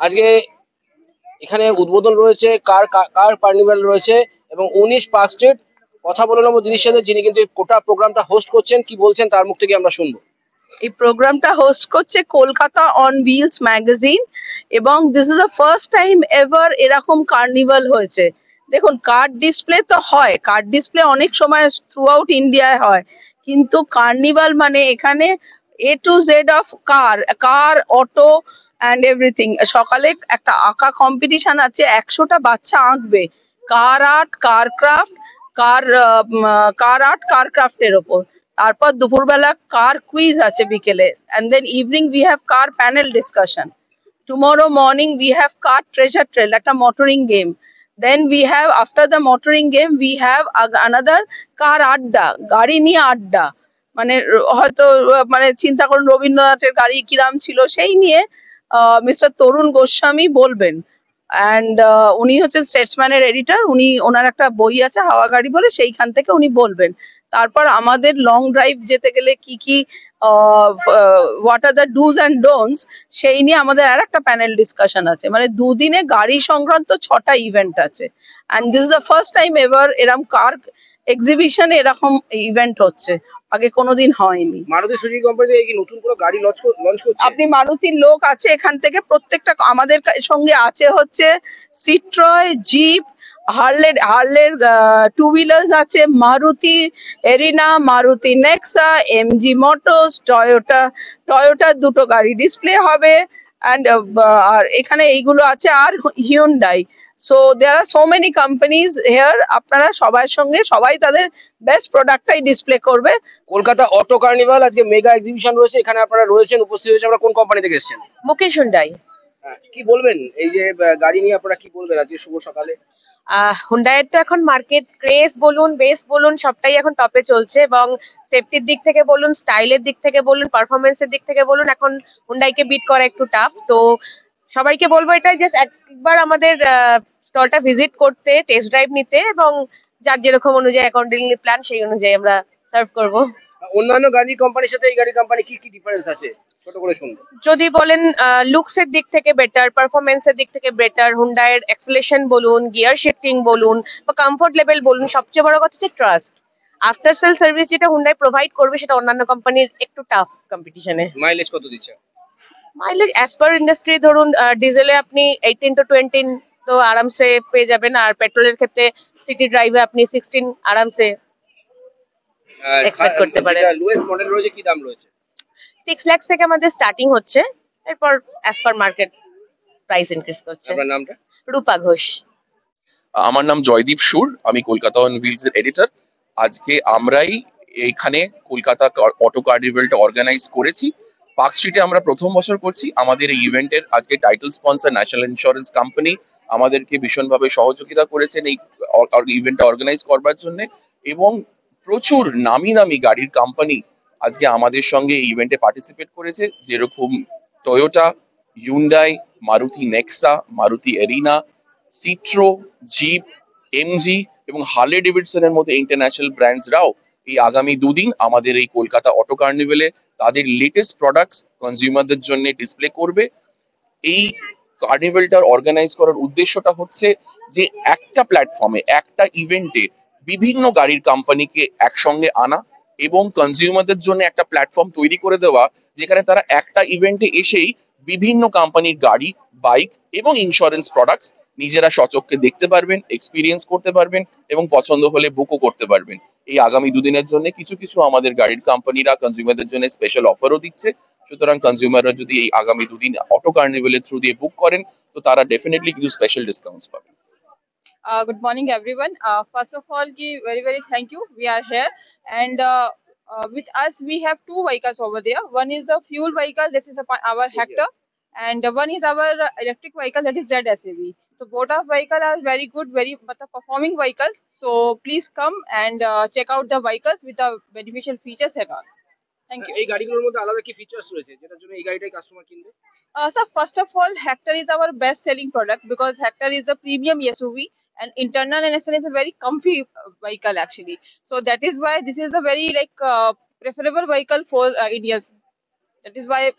আজকে এখানে উদ্বোধন রয়েছে, কার কার কার্নিভাল রয়েছে এবং 19 পার্ক স্ট্রিট। কথা বলে নেবো দিদির সাথে, যিনি কিন্তু গোটা প্রোগ্রামটা হোস্ট করছেন। কি বলছেন তার মুখ থেকে আমরা শুনবো। এই প্রোগ্রামটা হোস্ট করছে কলকাতা অন হুইলস ম্যাগাজিন, এবং this is the first time ever এরকম কার্নিভাল হয়েছে। দেখুন, কার্ড ডিসপ্লে তো হয়, কার্ড ডিসপ্লে অনেক সময় থ্রু আউট ইন্ডিয়ায় হয়, কিন্তু কার্নিভাল মানে এখানে A to Z of car, car, auto and everything. সকালে একটা আঁকা কম্পিটিশন আছে, 100টা বাচ্চা আঁকবে car art, car craft, car car art, car ক্রাফটের ওপর। তারপর দুপুরবেলা কার কুইজ আছে বিকেলে, and then evening we have car panel discussion. Tomorrow morning we have car treasure trail, একটা motoring game. Then we have, after the motoring game, we have another car আড্ডা, গাড়ি নিয়ে আড্ডা। মানে হয়তো মানে চিন্তা করুন রবীন্দ্রনাথের গাড়ি কিরাম ছিল, সেই নিয়ে মিস্টার তরুণ গোস্বামী বলবেন। অ্যান্ড উনি হচ্ছে স্টেটসম্যানের এডিটর, উনি ওনার একটা বই আছে হাওয়া গাড়ি বলে, সেইখান থেকে উনি বলবেন। তারপর আমাদের লং ড্রাইভ যেতে গেলে কি কি what are the dos and don'ts, সেই নিয়ে আমাদের আর একটা প্যানেল ডিসকাশন আছে। মানে দুদিনে গাড়ি সংক্রান্ত 6টা ইভেন্ট আছে। And this is the first time ever এরকম কার এক্সিবিশন, এরকম ইভেন্ট হচ্ছে, আগে কোনোদিন হয়নি। মারুতি সুজুকি কোম্পানি কি নতুন কোনো গাড়ি লঞ্চ করছে? আপনি মারুতির লোক আছে এখান থেকে, প্রত্যেকটা আমাদের সঙ্গে আছে হচ্ছে সিট্রয়, জিপ, হার্লের টু হুইলার্স আছে, Maruti Arena, Maruti Nexa, MG Motors, টয়োটার দুটো গাড়ি ডিসপ্লে হবে। অ্যান্ড আর এখানে এইগুলো আছে, আর Hyundai. So there are so many companies here. আপনারা সবার সঙ্গে সবাই তাদের বেস্ট প্রোডাক্টটাই ডিসপ্লে করবে। কলকাতা অটো কার্নিভাল আজকে মেগা এক্সিবিশন রয়েছে, এখানে আপনারা রয়েছেন, উপস্থিত হয়েছে। আমরা কোন কোম্পানি থেকে এসেছেন? মুকেশ হুন্ডাই। কি বলবেন এই যে গাড়ি নিয়ে আপনারা কি বলবেন আজকে শুভ সকালে? হুন্ডাইয়ের তো এখন মার্কেট ক্রেজ বলুন, বেস বলুন, সবটাই এখন টপে চলছে, এবং সেফটির দিক থেকে বলুন, স্টাইলের দিক থেকে বলুন, পারফরমেন্সের দিক থেকে বলুন, এখন হুন্ডাইকে বিট করা একটু টাফ। তো সবাইকে বলবো এটাই, জাস্ট একবার আমাদের স্টলটা ভিজিট করতে, টেস্ট ড্রাইভ নিতে, এবং যার যেরকম অনুযায়ী অ্যাকর্ডিংলি প্ল্যান, সেই অনুযায়ী আমরা সার্ভ করব। অন্যান্য গাড়ি কোম্পানির সাথে এই গাড়ি কোম্পানি কি কি ডিফারেন্স আছে ছোট করে শুনবো। যদি বলেন লুকসের দিক থেকে বেটার, পারফরমেন্সের দিক থেকে বেটার, হুন্ডাইয়ের অ্যাক্সেলারেশন বলুন, গিয়ার শিফটিং বলুন, বা কমফোর্ট লেভেল বলুন, সবচেয়ে বড় কথা হচ্ছে ট্রাস্ট। আফটার সেল সার্ভিস যেটা হুন্ডাই প্রোভাইড করবে, সেটা অন্যান্য কোম্পানির একটু টাফ কম্পিটিশনে। মাইলেজ কত দিচ্ছে? মাইলেজ অ্যাজ পার ইন্ডাস্ট্রি ধরুন, ডিজেলে আপনি 18 to 20 তো আরামসে পেয়ে যাবেন, আর পেট্রোলের ক্ষেত্রে সিটি ড্রাইভে আপনি 16 আরামসে এক্সপেক্ট করতে পারেন। লোয়েস্ট মডেল রয়েছে, কি দাম রয়েছে? 6 লাখ থেকে আমাদের স্টার্টিং হচ্ছে, এরপর as per market price increase করছে। আপনার নামটা? রূপা ঘোষ। আমার নাম জয়দীপ সুর, আমি কলকাতা অন হুইলস এর এডিটর। আজকে আমরাই এইখানে কলকাতা অটো কার্নিভালটা অর্গানাইজ করেছি। পার্ক স্ট্রিটে আমরা প্রথম বছর করছি। আমাদের এই ইভেন্টের আজকে title sponsor national Insurance company আমাদেরকে ভীষণভাবে সহযোগিতা করেছেন এই ইভেন্টটা অর্গানাইজ করবার জন্য, এবং প্রচুর নামি নামি গাড়ির কোম্পানি আজকে আমাদের সঙ্গে এই ইভেন্টে পার্টিসিপেট করেছে, যেরকম Toyota, Hyundai, Maruti Nexa, Maruti Arena, Citroen, Jeep, MG এবং হার্লে ডেভিডসনের মতো ইন্টারন্যাশনাল ব্র্যান্ডসরাও এই আগামী দুদিন আমাদের এই কলকাতা অটো কার্নিভেলে তাদের লেটেস্ট প্রোডাক্টস কনজিউমারদের জন্য ডিসপ্লে করবে। এই কার্নিভেলটার অর্গানাইজ করার উদ্দেশ্যটা হচ্ছে যে একটা প্ল্যাটফর্মে, একটা ইভেন্টে বিভিন্ন গাড়ির কোম্পানিকে একসঙ্গে আনা এবং কনজিউমারদের জন্য একটা প্ল্যাটফর্ম তৈরি করে দেওয়া, যেখানে তারা একটা ইভেন্টে এসেই বিভিন্ন কোম্পানির গাড়ি, বাইক এবং ইন্স্যুরেন্স প্রোডাক্টস নিজেরা সচক্ষে দেখতে পারবেন, এক্সপিরিয়েন্স করতে পারবেন এবং পছন্দ হলে বুকও করতে পারবেন। এই আগামী দুদিনের জন্য কিছু কিছু আমাদের গাড়ির কোম্পানিরা কনজিউমারদের জন্য স্পেশাল অফারও দিচ্ছে। সুতরাং কনজিউমাররা যদি এই আগামী দুদিন অটো কার্নিভেলের থ্রু দিয়ে বুক করেন, তো তারা ডেফিনেটলি কিছু স্পেশাল ডিসকাউন্টস পাবেন। Good morning, everyone. First of all, very, very thank you. We are here, and with us, we have two vehicles over there. One is the fuel vehicle, this is our Hector, and one is our electric vehicle, that is ZSAV. So both of vehicles are very good, very performing vehicles. So please come and check out the vehicles with the beneficial features that are. Thank you. এই গাড়িগুলোর মধ্যে আলাদা কি features রয়েছে যেটার জন্য এই গাড়িটাই customer কিনবে? So first of all, Hector is our best selling product because Hector is a premium SUV, and internal and external is a very comfy vehicle actually. So that is why this is a very preferable vehicle for Indians. That is why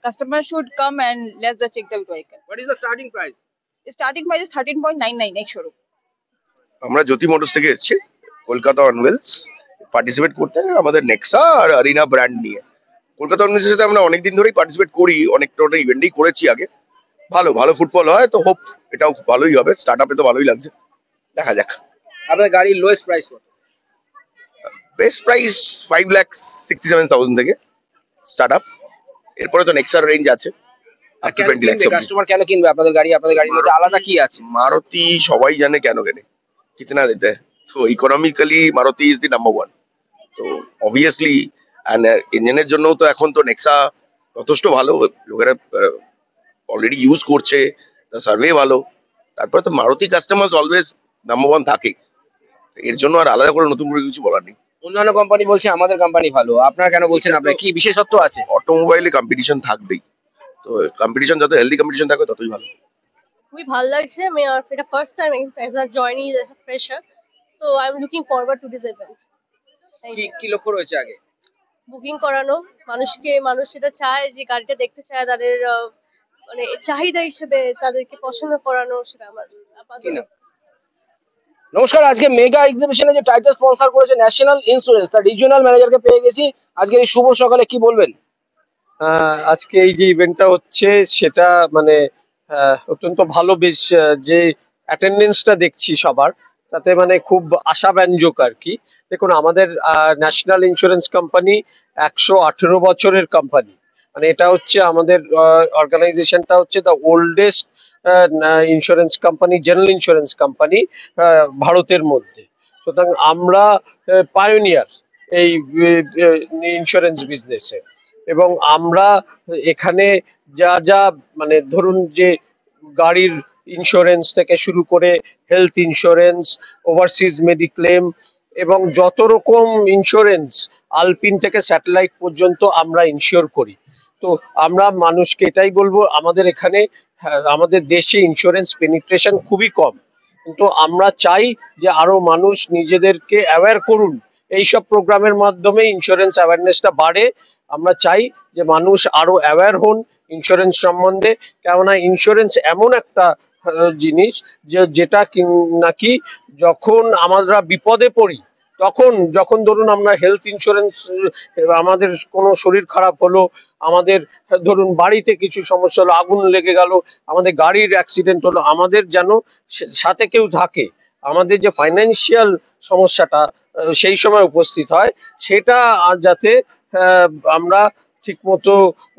customer should come and let us check the vehicle. What is the starting price? The starting price is 13.99 next showroom. আমরা জ্যোতি motors থেকে এসেছি Kolkata অনওয়েলস participate করতে আমাদের নেক্সা আর Arina brand নিয়ে। কলকাতা অনওয়েলসের সাথে আমরা অনেকদিন ধরেই পার্টিসিপেট করি, অনেকটা ইভেন্টেই করেছি আগে। ভালো ভালো ফুটবল হয়, তো হোপ এটাও ভালোই হবে। স্টার্ট আপে তো ভালোই লাগছে, দেখা যাক। আপনার গাড়ির লোয়েস্ট প্রাইস কত? বেস্ট প্রাইস 5,67,000 থেকে স্টার্ট আপ। এরপরে তো নেক্সার রেঞ্জ আছে আর up to কেন 20 lakhs কিনবে অব্দি। কাস্টমার, কেন কিনবে আপনাদের গাড়ি? আপনাদের গাড়ির মধ্যে আলাদা কি আছে? মারুতি সবাই জানে কেন কেনে, কিতনা দিতে है। তো economically Maruti is the number one. তো অবভিয়াসলি ইঞ্জিনের জন্য তো এখন তো নেক্সা যথেষ্ট ভালো, লোকেরা অলরেডি ইউজ করছে, সার্ভে ভালো। তারপরে তো Maruti customers always number one থাকে, এর জন্য আর আলাদা করে নতুন করে কিছু বলার নেই। অন্যান্য কোম্পানি বলছে আমাদের কোম্পানি ভালো, আপনারা কেন বলছেন? আপনার কি বিশেষত্ব আছে? অটোমোবাইলে কম্পিটিশন থাকবেই, তো কম্পিটিশন যত হেলদি কম্পিটিশন থাকবে ততই ভালো। খুবই ভালো লাগছে। আমি এটা first time as a joining as a fresher, so I am looking forward to this event. Thank কি ইউ। কি লক্ষ্য রয়েছে আগে? বুকিং করানো, মানুষ যেটা চায়, যে গাড়িটা দেখতে চায়, তাদের মানে চাহিদা হিসেবে তাদেরকে পছন্দ করানো, সেটা আমার আপাতত। কি না? নমস্কার, আজকে মেগা এক্সিবিশনে যে টাইটেল স্পন্সর করেছে ন্যাশনাল ইন্স্যুরেন্স, তার রিজিওনাল ম্যানেজারকে পেয়ে গেছি। আজকের এই শুভ সকালে কি বলবেন? আজকে এই যে ইভেন্টটা হচ্ছে সেটা মানে অত্যন্ত ভালো। বেশ যে অ্যাটেন্ডেন্সটা দেখছি সবার, তাতে মানে খুব আশাব্যঞ্জক আর কি। দেখুন, আমাদের ন্যাশনাল ইন্স্যুরেন্স কোম্পানি 118 বছরের কোম্পানি। মানে এটা হচ্ছে আমাদের অর্গানাইজেশনটা হচ্ছে the oldest insurance company, general insurance company ভারতের মধ্যে। সুতরাং আমরা পায়োনিয়ার এই ইন্স্যুরেন্স বিজনেসে। এবং আমরা এখানে যা যা মানে ধরুন যে গাড়ির ইন্স্যুরেন্স থেকে শুরু করে হেলথ ইন্স্যুরেন্স, ওভারসিজ মেডিক্লেম এবং যত রকম ইন্স্যুরেন্স আলপিন থেকে স্যাটেলাইট পর্যন্ত আমরা ইনশিওর করি। তো আমরা মানুষকে এটাই বলবো, আমাদের এখানে আমাদের দেশে ইন্স্যুরেন্স পেনিট্রেশন খুবই কম, কিন্তু আমরা চাই যে আরো মানুষ নিজেদেরকে অ্যাওয়্যার করুন। এইসব প্রোগ্রামের মাধ্যমে ইন্স্যুরেন্স অ্যাওয়ারনেসটা বাড়ে। আমরা চাই যে মানুষ আরো অ্যাওয়্যার হন ইন্স্যুরেন্স সম্বন্ধে, কেননা ইন্স্যুরেন্স এমন একটা জিনিস যেটা নাকি যখন আমরা বিপদে পড়ি, যখন ধরুন আমরা হেলথ ইন্স্যুরেন্স, আমাদের কোনো শরীর খারাপ হলো, আমাদের ধরুন বাড়িতে কিছু সমস্যা হলো, আগুন লেগে গেল, আমাদের গাড়ির অ্যাক্সিডেন্ট হলো, আমাদের যেন সাথে কেউ থাকে, আমাদের যে ফাইন্যান্সিয়াল সমস্যাটা সেই সময় উপস্থিত হয়, সেটা যাতে আহ, আমরা ঠিক মতো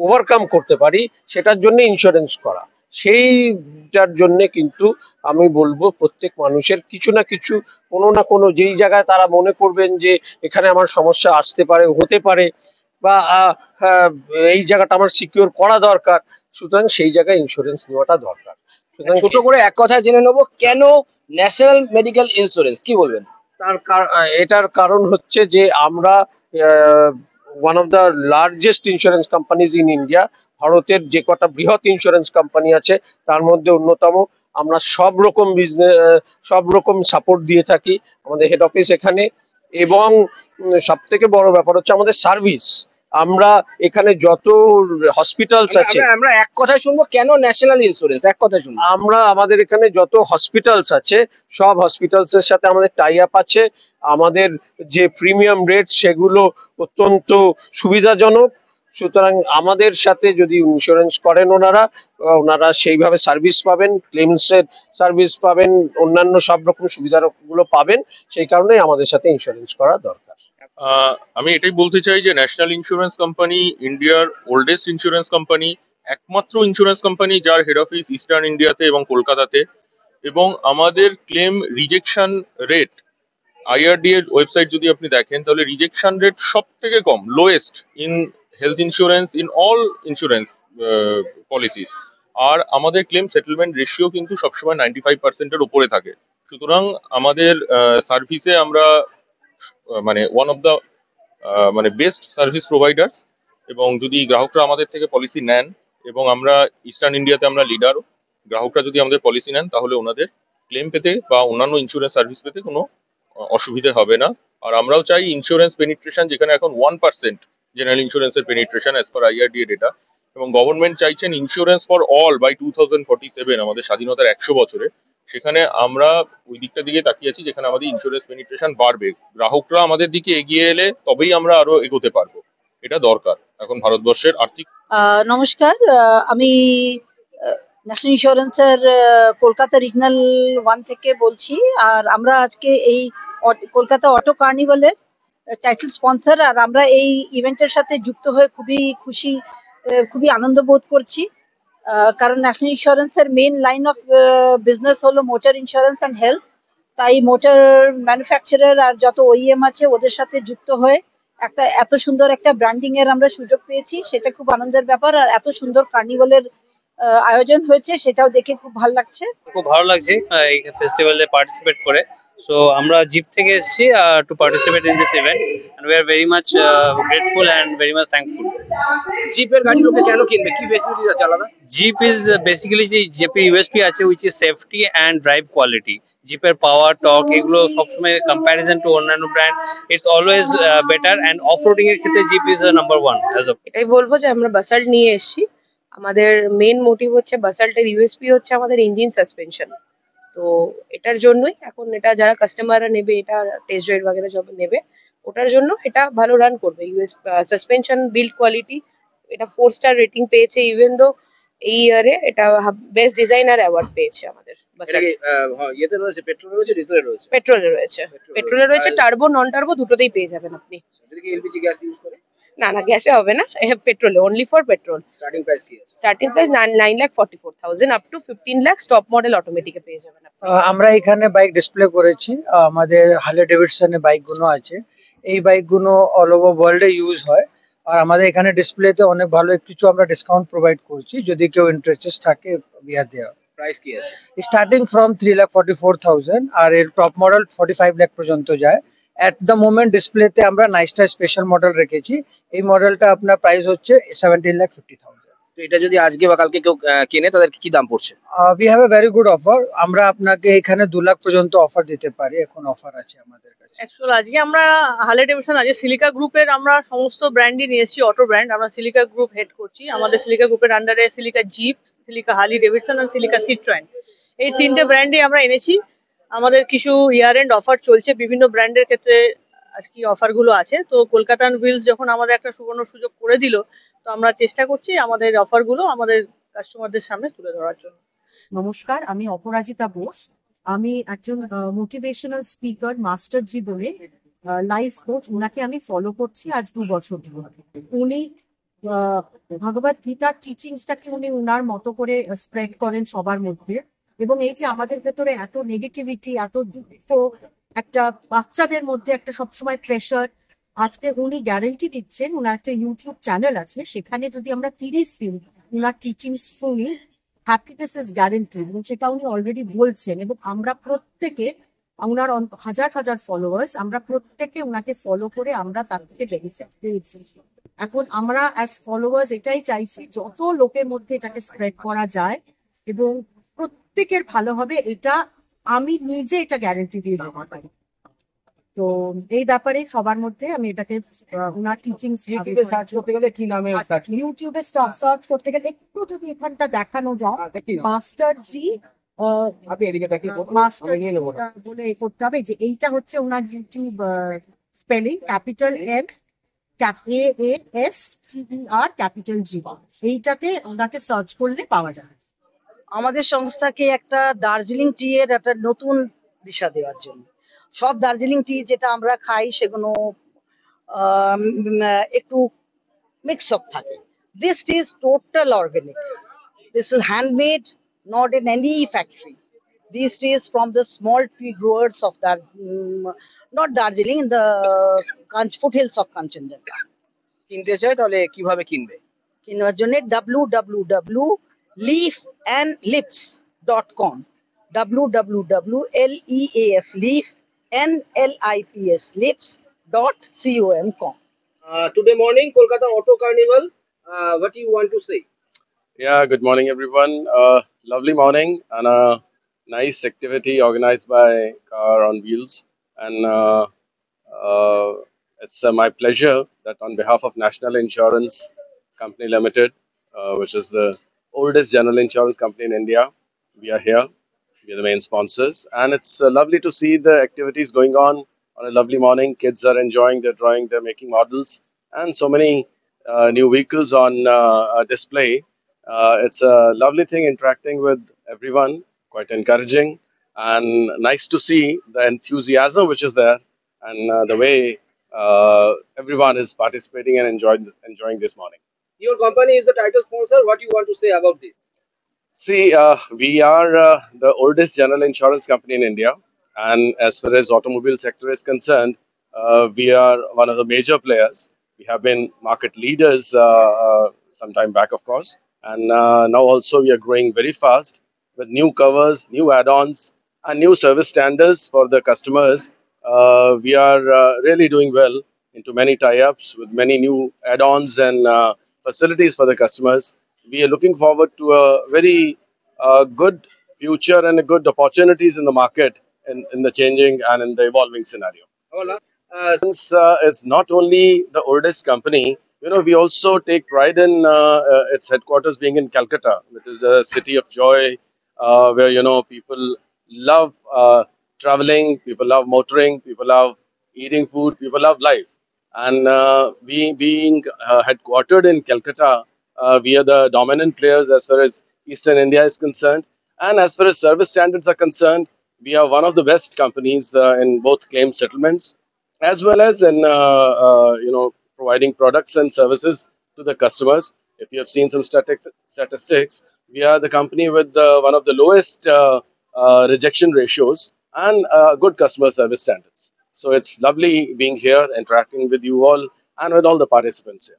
ওভারকাম করতে পারি, সেটার জন্য ইন্স্যুরেন্স করা। সেইটার জন্য কিন্তু আমি বলবো প্রত্যেক মানুষের কিছু না কিছু, কোনো না কোনো, যেই জায়গায় তারা মনে করবেন যে এখানে আমার সমস্যা আসতে পারে, হতে পারে, বা আহ, এই জায়গাটা আমার সিকিউর করা দরকার, সুতরাং সেই জায়গায় ইন্স্যুরেন্স নেওয়াটা দরকার। সুতরাং ছোট করে এক কথায় জেনে নেবো, কেন ন্যাশনাল মেডিকেল ইন্স্যুরেন্স, কি বলবেন? এটার কারণ হচ্ছে যে আমরা one of the largest insurance companies in India. ভারতের যে কটা বৃহৎ ইন্স্যুরেন্স কোম্পানি আছে তার মধ্যে অন্যতম। আমরা সব রকম বিজনেস, সব রকম সাপোর্ট দিয়ে থাকি, আমাদের হেড অফিস এখানে। এবং সব থেকে বড় ব্যাপার হচ্ছে আমাদের সার্ভিস। আমরা এখানে যত হসপিটালস আছে, আমরা এক কথায় শুনবো, কেন ন্যাশনাল ইন্স্যুরেন্স, এক কথায় শুনবো। আমাদের এখানে যত হসপিটালস আছে, সব হসপিটালস এর সাথে আমাদের টাই আপ আছে। আমাদের যে প্রিমিয়াম রেট সেগুলো অত্যন্ত সুবিধাজনক। সুতরাং আমাদের সাথে যদি ইন্স্যুরেন্স করেন ওনারা সেইভাবে সার্ভিস পাবেন, ক্লেমস এর সার্ভিস পাবেন, অন্যান্য সব রকম সুবিধাগুলো পাবেন। সেই কারণেই আমাদের সাথে ইন্স্যুরেন্স করা দরকার। আমি এটাই বলতে চাই যে ন্যাশনাল ইন্স্যুরেন্স কোম্পানি ইন্ডিয়ার ওল্ডেস্ট ইন্স্যুরেন্স কোম্পানি, একমাত্র ইন্স্যুরেন্স কোম্পানি যার হেড অফিস ইস্টার্ন ইন্ডিয়াতে এবং কলকাতাতে। এবং আমাদের ক্লেম রিজেকশন রেট, আইআরডি এর ওয়েবসাইট যদি আপনি দেখেন, তাহলে রিজেকশন রেট সব থেকে কম, lowest in health insurance, in all insurance policies. আর আমাদের ক্লেম সেটেলমেন্ট রেশিও কিন্তু সবসময় 95%-এর উপরে থাকে। সুতরাং আমাদের সার্ভিসে আমরা মানে ওয়ান অফ দ্য মানে বেস্ট সার্ভিস প্রোভাইডার্স। এবং যদি গ্রাহকরা আমাদের থেকে পলিসি নেন, এবং আমরা ইস্টার্ন ইন্ডিয়াতে আমরা লিডারও, গ্রাহকরা যদি আমাদের পলিসি নেন তাহলে ওনাদের ক্লেম পেতে বা অন্যান্য ইন্স্যুরেন্স সার্ভিস পেতে কোনো অসুবিধে হবে না। আর আমরাও চাই ইন্স্যুরেন্স পেনিট্রেশন, যেখানে এখন 1% জেনারেল ইন্স্যুরেন্সের penetration as per IRDA data, এবং গভর্নমেন্ট চাইছেন ইন্স্যুরেন্স ফর অল বাই 2047, আমাদের স্বাধীনতার 100 বছরে। সেখানে আমরা ওই দিকটা দিকে তাকিয়ে আছি, যেখানে আমাদের ইন্স্যুরেন্স পেনিট্রেশন বাড়বে, গ্রাহকরা আমাদের দিকে এগিয়ে এলে তবেই আমরা আরো এগোতে পারবো। এটা দরকার এখন ভারতবর্ষের আর্থিক। নমস্কার, আমি ন্যাশনাল ইন্স্যুরেন্সের কলকাতা রিজনাল 1 থেকে বলছি। আর আমরা আজকে এই কলকাতা অটো কার্নিভালের টাইটেল স্পন্সর, আর আমরা এই ইভেন্টের সাথে যুক্ত হয়ে খুবই খুশি, খুবই আনন্দ বোধ করছি। কারণ ন্যাশনাল ইন্স্যুরেন্সের মেইন লাইন অফ বিজনেস হলো মোটর ইন্স্যুরেন্স অ্যান্ড হেলথ। তাই মোটর ম্যানুফ্যাকচারার আর যত OEM আছে ওদের সাথে যুক্ত হয়ে একটা এত সুন্দর একটা ব্র্যান্ডিং এর আমরা সুযোগ পেয়েছি, সেটা খুব আনন্দের ব্যাপার। আর এত সুন্দর কার্নিভালের আয়োজন হয়েছে, সেটাও দেখে খুব ভালো লাগছে। খুব ভালো লাগছে এই ফেস্টিভ্যালে পার্টিসিপেট করে। সো আমরা জিপ থেকে এসেছি to participate in this event, and we are very much grateful and very much thankful. জিপের গাড়ি লোকে কেন কিনবে, কি ফেসিলিটি আছে আলাদা? জিপ ইজ বেসিক্যালি যে জিপের ইউএসপি আছে, which is safety and drive quality. জিপের পাওয়ার টর্ক এগুলো সবসময় কম্প্যারিজন টু অন্যান্য brand it's always better, and offroading এর ক্ষেত্রে Jeep is number 1 as of. এটাই বলবো যে আমরা বাসাল্ট নিয়ে এসেছি। আমাদের মেইন মোটিভ হচ্ছে, বাসাল্টের ইউএসপি হচ্ছে আমাদের ইঞ্জিন সাসপেনশন। তো এটার জন্যই এখন এটা যারা কাস্টমাররা নেবে, এটা টেস্ট ড্রাইভ বাগেরা যখন নেবে, ওটার জন্য এটা ভালো রান করবে। সাসপেনশন বিল্ড কোয়ালিটি, এটা 4 স্টার রেটিং পেয়েছে, ইভেন দো এই ইয়ারে এটা বেস্ট ডিজাইনার অ্যাওয়ার্ড পেয়েছে আমাদের। ইয়েতে রয়েছে, পেট্রোলে রয়েছে, ডিজেলে রয়েছে? পেট্রোলে রয়েছে, টার্বো নন টার্বো দুটোতেই পেয়ে যাবেন আপনি। এলপিজি গ্যাস ইউজ করে? না, গ্যাসে হবে না, পেট্রোলে, only for petrol. Starting price কি আছে? Starting price 9,44,000 up to 15 lakh top model অটোমেটিকে পেয়ে যাবেন আপনি। আমরা এখানে বাইক ডিসপ্লে করেছি, আমাদের হার্লে ডেভিডসনের বাইকগুলো আছে। এই বাইকগুলো অল ওভার ওয়ার্ল্ডে ইউজ হয়, আর আমাদের এখানে ডিসপ্লেতে অনেক ভালো কিছু আমরা ডিসকাউন্ট প্রোভাইড করছি, যদি কেউ ইন্টারেস্টেড থাকে বিয়ার দেওয়া। প্রাইস কি আছে? স্টার্টিং ফ্রম 3,44,000, আর এর টপ মডেল 45 লাখ পর্যন্ত যায়। অ্যাট দ্য মোমেন্ট ডিসপ্লেতে আমরা নাইসটা স্পেশাল মডেল রেখেছি, এই মডেলটা আপনার প্রাইস হচ্ছে 17,50,000। তো এটা যদি আজকে বা কালকে কেউ কেনে, তাদের কি দাম পড়ছে? We have a very good offer, আমরা আপনাকে এখানে 2 লাখ পর্যন্ত অফার দিতে পারি, এখন অফার আছে আমাদের কাছে। অ্যাকচুয়ালি আজকে আমরা হার্লে ডেভিডসন, আজকে সিলিকা গ্রুপের আমরা সমস্ত ব্র্যান্ডই নিয়ে এসেছি, অটো ব্র্যান্ড। আমরা সিলিকা গ্রুপ হেড করছি। আমাদের সিলিকা গ্রুপের আন্ডারে Silica Jeep, Silica Harley Davidson আর সিলিকা সিট্রয়েন, এই 3টে ব্র্যান্ডই আমরা এনেছি। আমাদের কিছু ইয়ার এন্ড অফার চলছে বিভিন্ন ব্র্যান্ডের ক্ষেত্রে, আজকে অফার গুলো আছে। তো কলকাতা হুইলস যখন আমাদের একটা সুবর্ণ সুযোগ করে দিল, তো আমরা চেষ্টা করছি আমাদের অফার গুলো আমাদের কাস্টমারদের সামনে তুলে ধরার জন্য। নমস্কার, আমি অপরাজিতা বোস। আমি একজন মোটিভেশনাল স্পিকার, মাস্টার জি বলে লাইফ কোচ। ওনাকে আমি ফলো করছি আজ 2 বছর ধরে। উনি ভগবত গীতার টিচিংসটাকে উনি উনার মতো করে স্প্রেড করেন সবার মধ্যে। এবং এই যে আমাদের ভেতরে এত নেগেটিভিটি, এত দুঃখ, একটা বাচ্চাদের মধ্যে একটা সবসময় প্রেশার, আজকে উনি গ্যারেন্টি দিচ্ছেন, উনার একটা ইউটিউব চ্যানেল আছে, সেখানে যদি আমরা 30 দিন উনার টিচিংস শুনি, হ্যাপিনেস ইজ গ্যারেন্টি, এবং সেটা উনি অলরেডি বলছেন। এবং আমরা প্রত্যেকে, উনার হাজার হাজার ফলোয়ার্স, আমরা প্রত্যেকে উনাকে ফলো করে আমরা তার থেকে বেনিফিট পেয়েছি। এখন আমরা অ্যাজ ফলোয়ার্স এটাই চাইছি, যত লোকের মধ্যে এটাকে স্প্রেড করা যায় এবং প্রত্যেকের ভালো হবে, এটা আমি নিজে এটা গ্যারেন্টি দিয়ে দিতে পারি। তো এই ব্যাপারে সবার মধ্যে আমি এটাকে উনার টিচিং ইউটিউবে সার্চ করতে গেলে কি নামে? ইউটিউবে সার্চ করতে গেলে একটু যদি এখানটা দেখানো যায়, মাস্টার জি, আপনি এদিকে তাকিয়ে মাস্টার বলে করতে হবে। যে এইটা হচ্ছে ওনার YouTube spelling, capital M AASTER capital G। এইটাতে ওনাকে সার্চ করলে পাওয়া যাবে। আমাদের সংস্থাকে একটা দার্জিলিং টি এর একটা নতুন দিশা দেওয়ার জন্য, সব দার্জিলিং টি যেটা আমরা খাই সেগুলো একটু মিক্স আপ থাকে। This T is total organic, this is handmade, not in any factory. These trees from the small tree growers of that, not Darjeeling, in the foothills of Kanchenjunga. কিনতে চাই তাহলে কিভাবে কিনবে? কেনার জন্য www.leafandlips.com, www.leafandlips.com. Today morning, Kolkata Auto Carnival. What you want to say? Yeah, good morning, everyone. Lovely morning and a nice activity organized by Car on Wheels. And It's my pleasure that on behalf of National Insurance Company Limited, which is the oldest general insurance company in India, we are here. We are the main sponsors, and it's lovely to see the activities going on a lovely morning. Kids are enjoying their drawing, they're making models, and so many new vehicles on display. It's a lovely thing interacting with everyone, quite encouraging, and nice to see the enthusiasm which is there and the way everyone is participating and enjoying this morning. Your company is the title sponsor. What do you want to say about this? See, we are the oldest general insurance company in India, and as far as automobile sector is concerned, we are one of the major players. We have been market leaders some time back, of course, and now also we are growing very fast with new covers, new add-ons, and new service standards for the customers. We are really doing well into many tie-ups with many new add-ons and facilities for the customers. We are looking forward to a very good future and a good opportunities in the market in the changing and in the evolving scenario. Since it's not only the oldest company, we also take pride in its headquarters being in Calcutta, which is a city of joy, where people love traveling, people love motoring, people love eating food, people love life. And we being headquartered in Calcutta, we are the dominant players as far as Eastern India is concerned. And as far as service standards are concerned, we are one of the best companies in both claim settlements as well as in providing products and services to the customers. If you have seen some statistics, we are the company with one of the lowest rejection ratios and good customer service standards. So it's lovely being here, interacting with you all and with all the participants here.